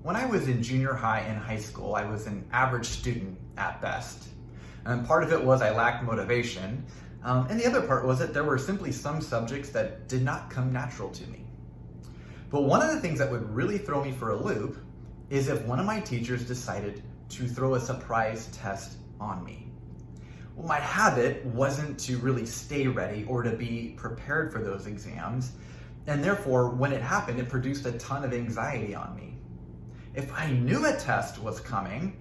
When I was in junior high and high school, I was an average student at best. And part of it was I lacked motivation, and the other part was that there were simply some subjects that did not come natural to me. But one of the things that would really throw me for a loop is if one of my teachers decided to throw a surprise test on me. Well, my habit wasn't to really stay ready or to be prepared for those exams, and therefore when it happened, it produced a ton of anxiety on me. If I knew a test was coming,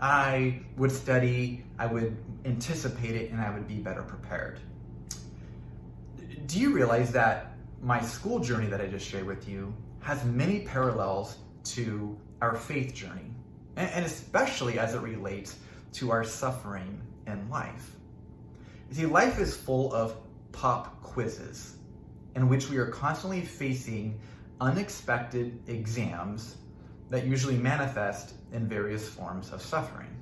I would study, I would anticipate it, and I would be better prepared. Do you realize that my school journey that I just shared with you has many parallels to our faith journey, and especially as it relates to our suffering in life? You see, life is full of pop quizzes in which we are constantly facing unexpected exams that usually manifest in various forms of suffering.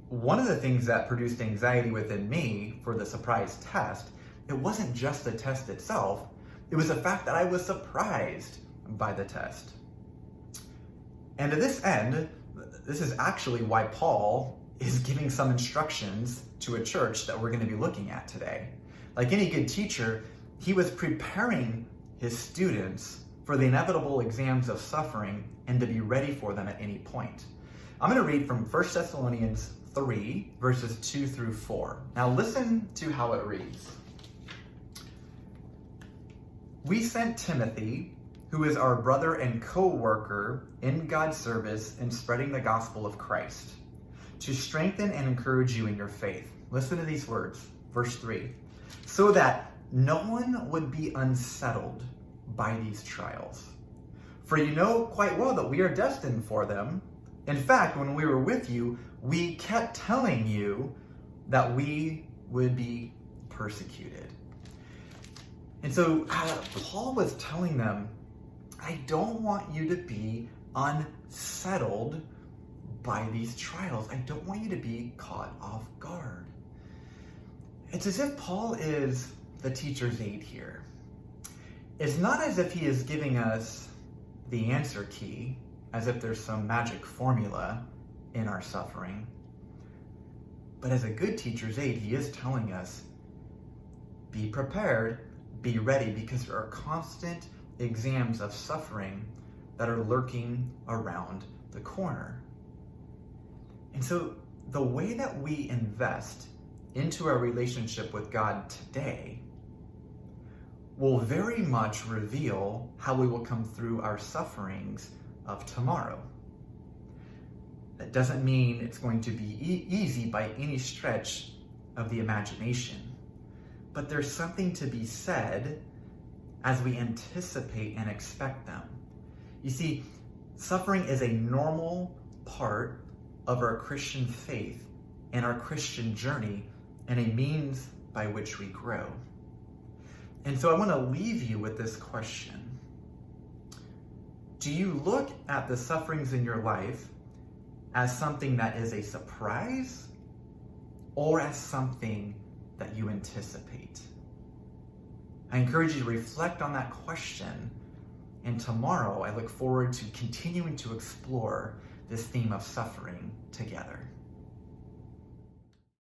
One of the things that produced anxiety within me for the surprise test, it wasn't just the test itself, it was the fact that I was surprised by the test. And to this end, this is actually why Paul is giving some instructions to a church that we're going to be looking at today. Like any good teacher, he was preparing his students for the inevitable exams of suffering and to be ready for them at any point. I'm going to read from 1 Thessalonians 3, verses 2 through 4. Now listen to how it reads. We sent Timothy, who is our brother and co-worker in God's service in spreading the gospel of Christ, to strengthen and encourage you in your faith. Listen to these words, verse 3. So that no one would be unsettled by these trials. For you know quite well that we are destined for them. In fact, when we were with you, we kept telling you that we would be persecuted. And so Paul was telling them, I don't want you to be unsettled by these trials. I don't want you to be caught off guard. It's as if Paul is the teacher's aide here. It's not as if he is giving us the answer key, as if there's some magic formula in our suffering. But as a good teacher's aide, he is telling us, be prepared, be ready, because there are constant exams of suffering that are lurking around the corner. And so the way that we invest into our relationship with God today will very much reveal how we will come through our sufferings of tomorrow. That doesn't mean it's going to be easy by any stretch of the imagination, but there's something to be said as we anticipate and expect them. You see, suffering is a normal part of our Christian faith and our Christian journey, and a means by which we grow. And so I want to leave you with this question. Do you look at the sufferings in your life as something that is a surprise or as something that you anticipate? I encourage you to reflect on that question, and tomorrow I look forward to continuing to explore this theme of suffering together.